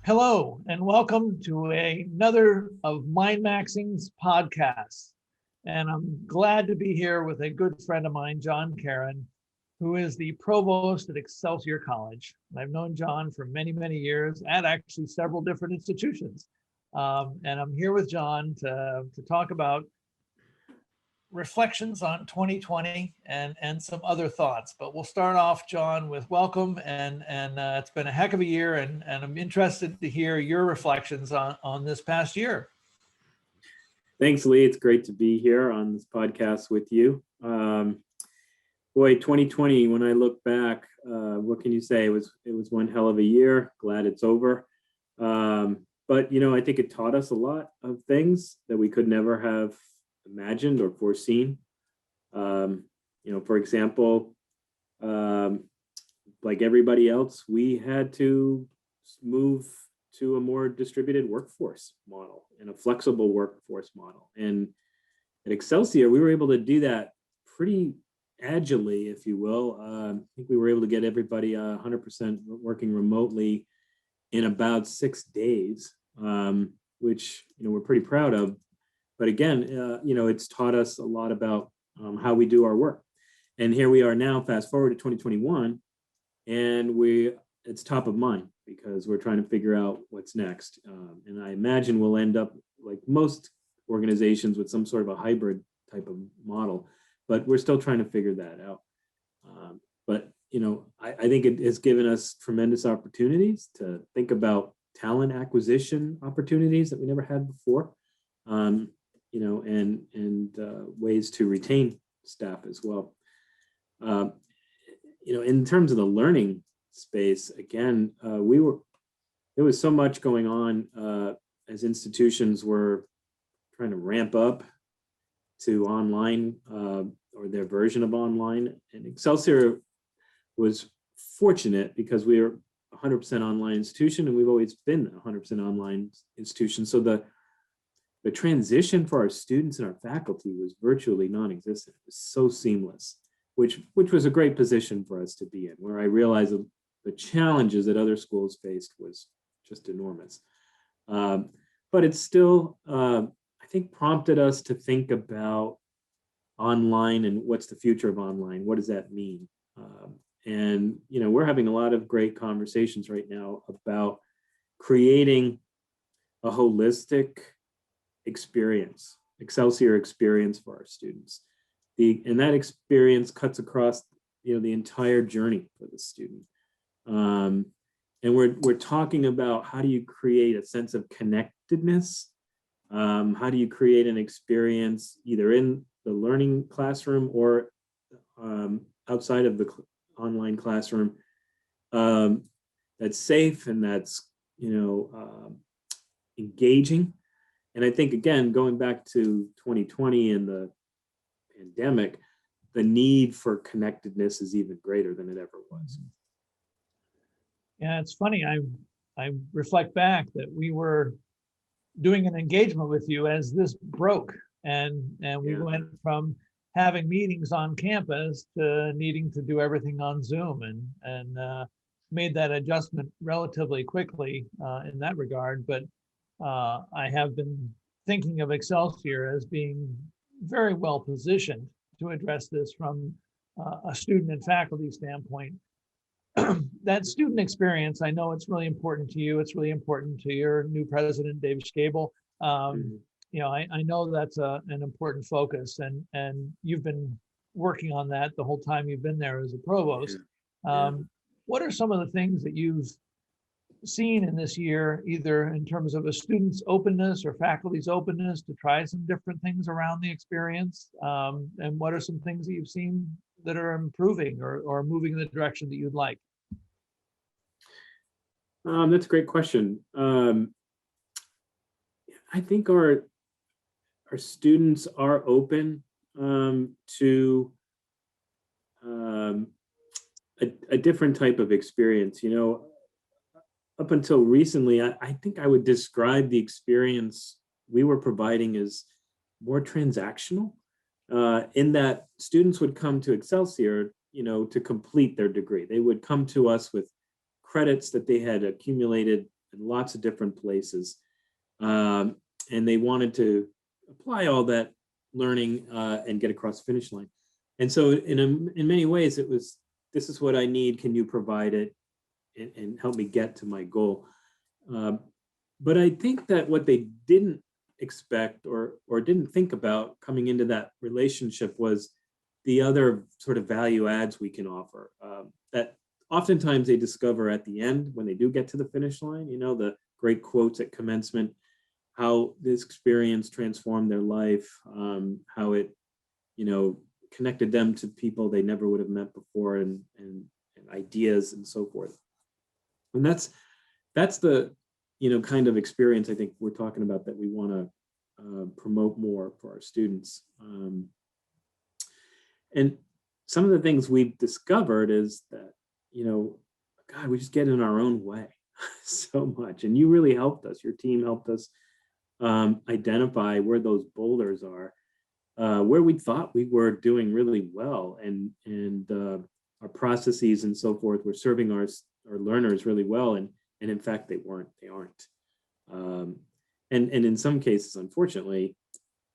Hello, and welcome to another of Mindmaxing's podcasts. And I'm glad to be here with a good friend of mine, John Caron, who is the provost at Excelsior College. I've known John for many, many years at actually several different institutions. And I'm here with John to talk about reflections on 2020 and some other thoughts. But we'll start off, John, with welcome. And it's been a heck of a year, and I'm interested to hear your reflections on this past year. Thanks, Lee. It's great to be here on this podcast with you. Boy, 2020, when I look back, what can you say? It was one hell of a year. Glad it's over. But, I think it taught us a lot of things that we could never have imagined or foreseen. For example, like everybody else, we had to move to a more distributed workforce model and a flexible workforce model. And at Excelsior, we were able to do that pretty agilely, if you will. I think we were able to get everybody 100% working remotely in about 6 days, which we're pretty proud of. But again, it's taught us a lot about how we do our work. And here we are now, fast forward to 2021, and it's top of mind because we're trying to figure out what's next. And I imagine we'll end up like most organizations with some sort of a hybrid type of model, but we're still trying to figure that out. But I think it has given us tremendous opportunities to think about talent acquisition opportunities that we never had before. And ways to retain staff as well. In terms of the learning space, again, there was so much going on as institutions were trying to ramp up to online or their version of online. And Excelsior was fortunate because we are 100% online institution, and we've always been 100% online institution. So the transition for our students and our faculty was virtually non-existent. It was so seamless, which was a great position for us to be in, where I realized the challenges that other schools faced was just enormous. But it still, I think, prompted us to think about online and what's the future of online? What does that mean? And we're having a lot of great conversations right now about creating a holistic experience, Excelsior experience for our students. And that experience cuts across the entire journey for the student. And we're talking about how do you create a sense of connectedness? How do you create an experience either in the learning classroom or outside of the online classroom that's safe and that's engaging? And I think, again, going back to 2020 and the pandemic, the need for connectedness is even greater than it ever was. Yeah, it's funny. I reflect back that we were doing an engagement with you as this broke, and we went from having meetings on campus to needing to do everything on Zoom, and made that adjustment relatively quickly in that regard. But I have been thinking of Excelsior as being very well positioned to address this from a student and faculty standpoint. That student experience, I know it's really important to you. It's really important to your new president, Dave Scable. I know that's an important focus, and you've been working on that the whole time you've been there as a provost. What are some of the things that you've seen in this year, either in terms of a student's openness or faculty's openness to try some different things around the experience? And what are some things that you've seen that are improving or moving in the direction that you'd like? That's a great question. I think our students are open to a different type of experience. Up until recently, I think I would describe the experience we were providing as more transactional, in that students would come to Excelsior, to complete their degree. They would come to us with credits that they had accumulated lots of different places. And they wanted to apply all that learning and get across the finish line. And so in many ways, it was, this is what I need. Can you provide it and help me get to my goal? But I think that what they didn't expect or didn't think about coming into that relationship was the other sort of value adds we can offer that oftentimes they discover at the end when they do get to the finish line. You know, the great quotes at commencement, how this experience transformed their life, how it, you know, connected them to people they never would have met before, and ideas and so forth. And that's the, you know, kind of experience I think we're talking about that we want to promote more for our students. And some of the things we've discovered is that, you know, God, we just get in our own way so much. And you really helped us. Your team helped us identify where those boulders are, where we thought we were doing really well, and our processes and so forth were serving our learners really well. And in fact, they aren't. And in some cases, unfortunately,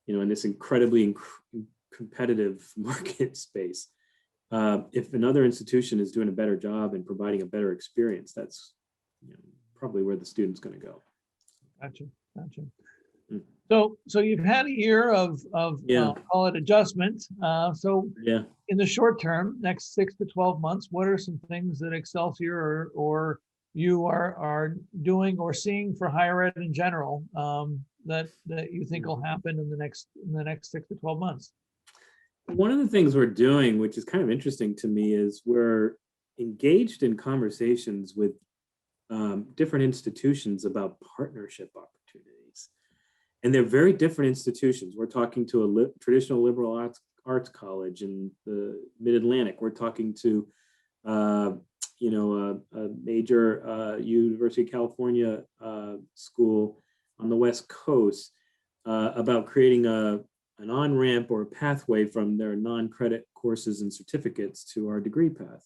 you know, in this incredibly competitive market space, if another institution is doing a better job and providing a better experience, that's, you know, probably where the student's going to go. Gotcha. So you've had a year of call it adjustment. So yeah, in the short term, next 6 to 12 months, what are some things that Excelsior or you are doing or seeing for higher ed in general that you think will happen in the next 6 to 12 months? One of the things we're doing, which is kind of interesting to me, is we're engaged in conversations with different institutions about partnership opportunities. And they're very different institutions. We're talking to a traditional liberal arts college in the Mid-Atlantic. We're talking to, you know, a major University of California school on the West Coast about creating an on-ramp or a pathway from their non-credit courses and certificates to our degree path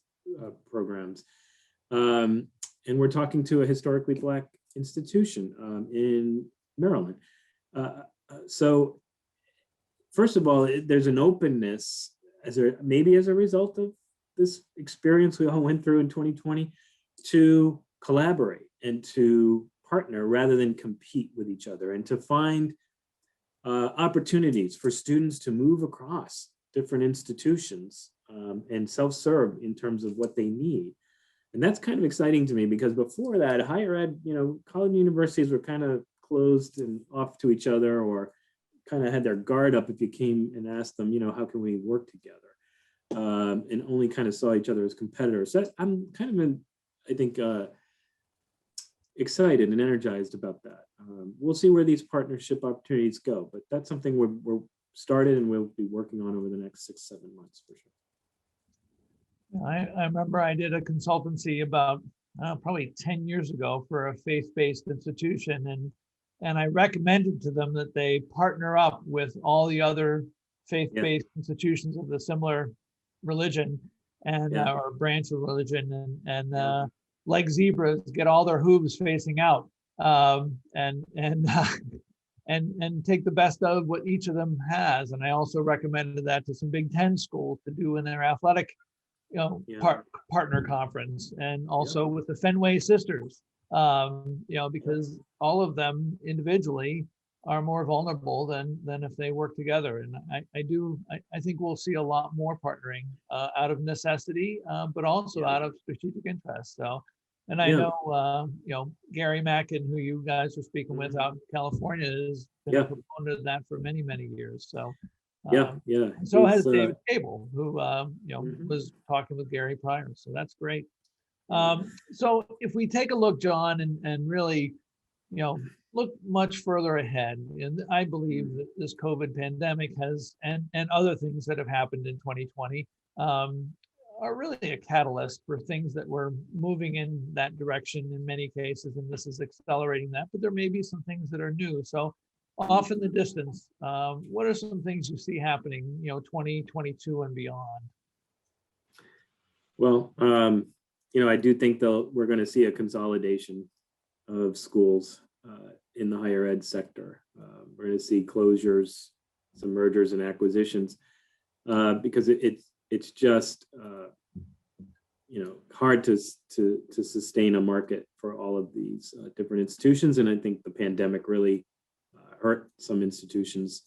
programs. And we're talking to a historically Black institution in Maryland. So first of all, there's an openness maybe as a result of this experience we all went through in 2020 to collaborate and to partner rather than compete with each other, and to find opportunities for students to move across different institutions and self-serve in terms of what they need. And that's kind of exciting to me, because before that, higher ed, you know, college and universities were kind of closed and off to each other, or kind of had their guard up if you came and asked them, you know, how can we work together? And only kind of saw each other as competitors. So I'm kind of, I think, excited and energized about that. We'll see where these partnership opportunities go, but that's something we're started and we'll be working on over the next 6-7 months for sure. I remember I did a consultancy about probably 10 years ago for a faith-based institution, and I recommended to them that they partner up with all the other faith-based institutions of the similar religion and or branch of religion, and like zebras, get all their hooves facing out, and take the best of what each of them has. And I also recommended that to some Big Ten schools to do in their athletic, you know, partner conference, and also with the Fenway sisters, you know, because all of them individually are more vulnerable than if they work together. And I think we'll see a lot more partnering out of necessity, but also out of strategic interest. So, and I know, you know, Gary Mackin, who you guys are speaking with out in California, has been a proponent of that for many, many years. So, so has David Cable, who, you know, was talking with Gary prior. So that's great. So if we take a look, John, and really, you know, look much further ahead, and I believe that this COVID pandemic has, and other things that have happened in 2020, are really a catalyst for things that were moving in that direction in many cases, and this is accelerating that, but there may be some things that are new. So off in the distance, what are some things you see happening, you know, 2022 and beyond? Well, you know, I do think we're going to see a consolidation of schools in the higher ed sector. We're going to see closures, some mergers and acquisitions, because it's just hard to sustain a market for all of these different institutions. And I think the pandemic really hurt some institutions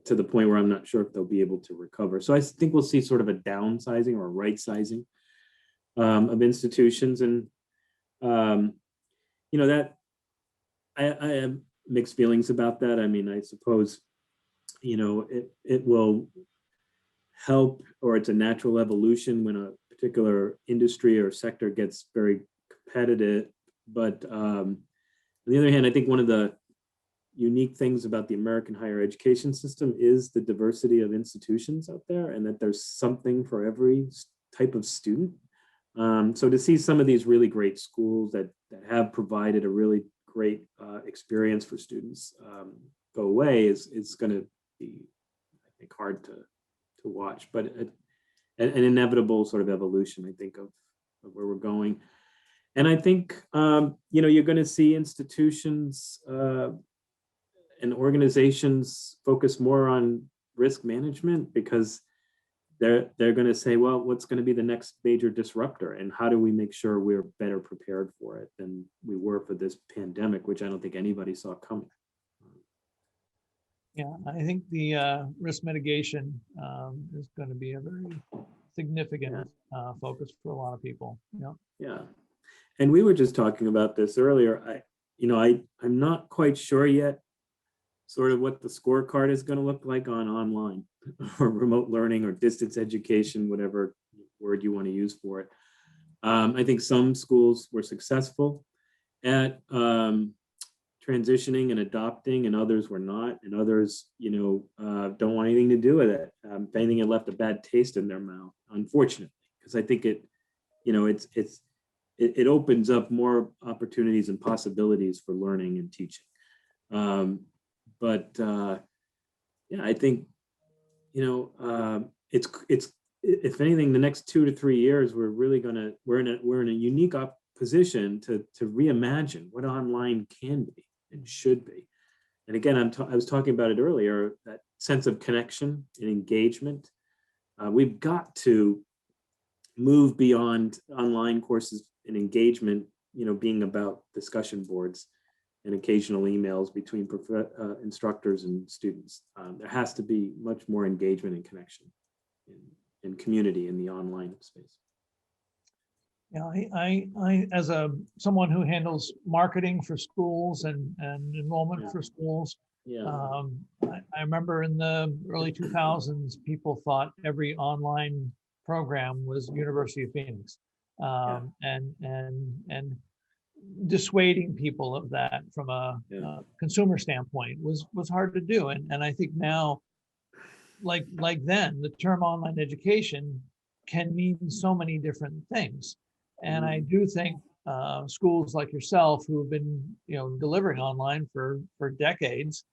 to the point where I'm not sure if they'll be able to recover. So I think we'll see sort of a downsizing or right sizing of institutions. And that I have mixed feelings about that. I mean, I suppose it will help, or it's a natural evolution when a particular industry or sector gets very competitive. But on the other hand, I think one of the unique things about the American higher education system is the diversity of institutions out there, and that there's something for every type of student. So to see some of these really great schools that have provided a really great experience for students go away is going to be, I think, hard to watch, but an inevitable sort of evolution, I think, of where we're going. And I think, you're going to see institutions and organizations focus more on risk management, because they're going to say, well, what's going to be the next major disruptor, and how do we make sure we're better prepared for it than we were for this pandemic, which I don't think anybody saw coming. Yeah, I think the risk mitigation is going to be a very significant focus for a lot of people. Yeah. Yeah. And we were just talking about this earlier. I'm not quite sure yet sort of what the scorecard is going to look like on online or remote learning or distance education, whatever word you want to use for it. I think some schools were successful at transitioning and adopting, and others were not, and others, don't want anything to do with it. If anything, it left a bad taste in their mouth, unfortunately, because I think it opens up more opportunities and possibilities for learning and teaching. I think, it's if anything, the next 2 to 3 years, we're in a unique position to reimagine what online can be and should be. And again, I was talking about it earlier, that sense of connection and engagement. We've got to move beyond online courses and engagement, being about discussion boards and occasional emails between instructors and students. There has to be much more engagement and connection and community in the online space. Yeah, I as someone who handles marketing for schools and enrollment for schools, I remember in the early 2000s, people thought every online program was University of Phoenix, and dissuading people of that from a consumer standpoint was hard to do. And I think now, like then, the term online education can mean so many different things. And I do think schools like yourself, who have been, delivering online for decades,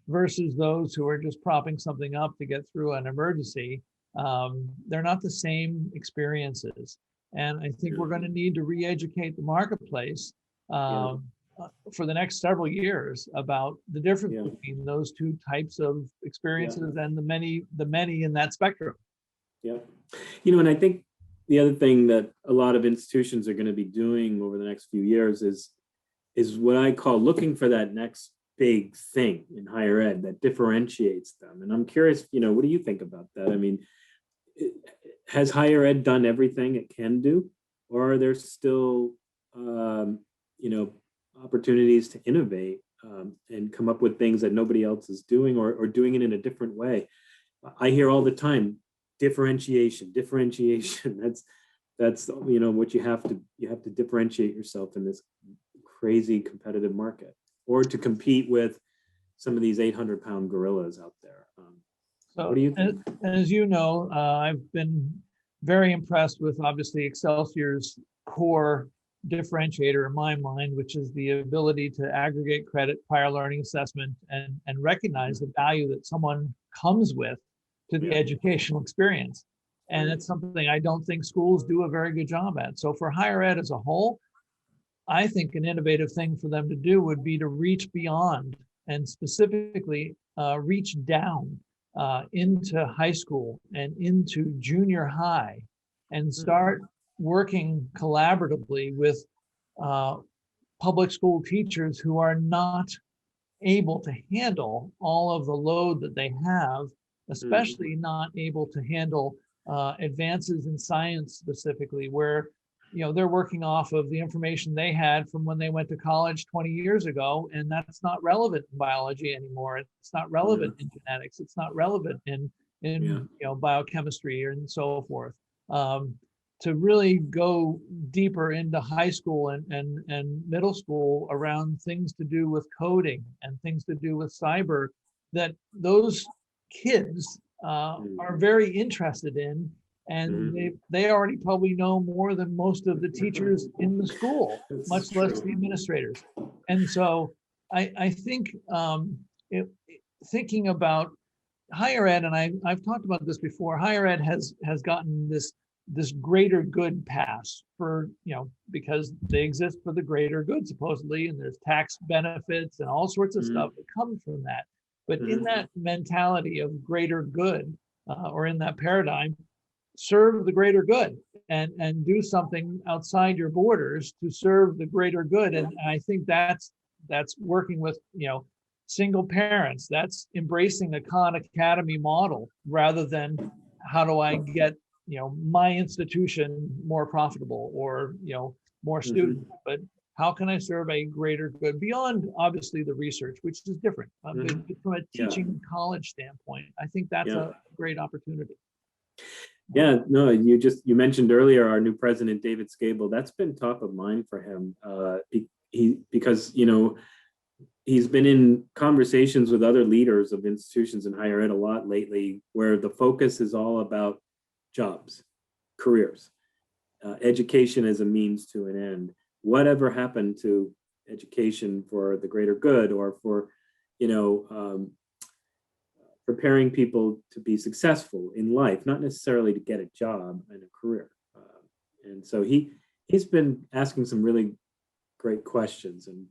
versus those who are just propping something up to get through an emergency, they're not the same experiences. And I think we're going to need to re-educate the marketplace for the next several years about the difference between those two types of experiences and the many in that spectrum. Yeah, and I think the other thing that a lot of institutions are going to be doing over the next few years is what I call looking for that next big thing in higher ed that differentiates them. And I'm curious, what do you think about that? I mean, has higher ed done everything it can do, or are there still, opportunities to innovate and come up with things that nobody else is doing, or doing it in a different way? I hear all the time, differentiation. That's what you have to differentiate yourself in this crazy competitive market, or to compete with some of these 800-pound gorillas out there. So, what do you think? As you know, I've been very impressed with, obviously, Excelsior's core differentiator in my mind, which is the ability to aggregate credit, prior learning assessment, and recognize the value that someone comes with to the educational experience. And it's something I don't think schools do a very good job at. So for higher ed as a whole, I think an innovative thing for them to do would be to reach beyond and specifically reach down into high school and into junior high and start working collaboratively with public school teachers who are not able to handle all of the load that they have, especially not able to handle advances in science specifically, where they're working off of the information they had from when they went to college 20 years ago, and that's not relevant in biology anymore. It's not relevant in genetics. It's not relevant in biochemistry and so forth. To really go deeper into high school and middle school around things to do with coding and things to do with cyber that those kids are very interested in, and they already probably know more than most of the teachers in the school, much less the administrators. And so I think thinking about higher ed, and I've talked about this before, higher ed has gotten this greater good pass for, because they exist for the greater good, supposedly, and there's tax benefits and all sorts of stuff that comes from that. But in that mentality of greater good, or in that paradigm, serve the greater good and do something outside your borders to serve the greater good. And I think that's working with, single parents. That's embracing the Khan Academy model rather than how do I get my institution more profitable or more students, but how can I serve a greater good beyond obviously the research, which is different. From a teaching college standpoint, I think that's a great opportunity. Yeah, no, you mentioned earlier our new president, David Scable. That's been top of mind for him because he's been in conversations with other leaders of institutions in higher ed a lot lately, where the focus is all about jobs, careers, education as a means to an end. Whatever happened to education for the greater good, or for preparing people to be successful in life, not necessarily to get a job and a career. And so he's been asking some really great questions and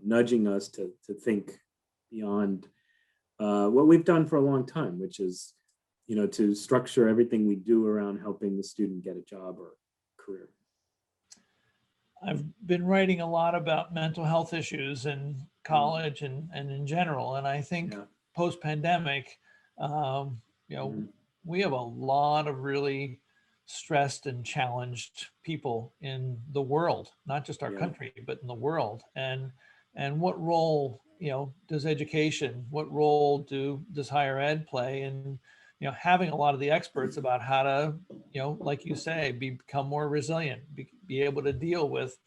nudging us to think beyond what we've done for a long time, which is to structure everything we do around helping the student get a job or career. I've been writing a lot about mental health issues in college and in general. And I think post-pandemic, we have a lot of really stressed and challenged people in the world, not just our country, but in the world. And what role, does education, what role does higher ed play in having a lot of the experts about how to, like you say, become more resilient, be able to deal with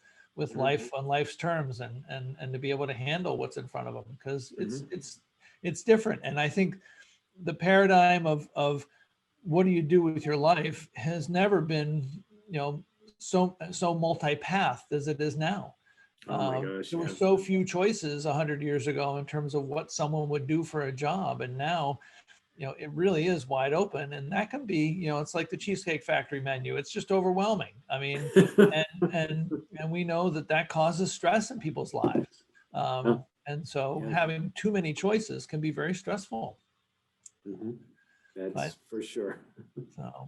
life on life's terms and to be able to handle what's in front of them, because it's different. And I think the paradigm of what do you do with your life has never been, so multi-pathed as it is now. Oh my gosh, there were so few choices 100 years ago in terms of what someone would do for a job, and now it really is wide open, and that can be, it's like the Cheesecake Factory menu. It's just overwhelming. I mean, and we know that causes stress in people's lives. And so having too many choices can be very stressful. That's for sure. So,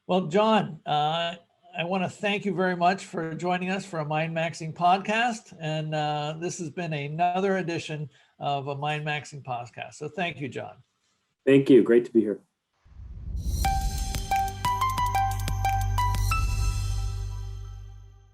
well, John, I want to thank you very much for joining us for a Mindmaxing podcast. And this has been another edition of a Mindmaxing podcast. So thank you, John. Thank you. Great to be here.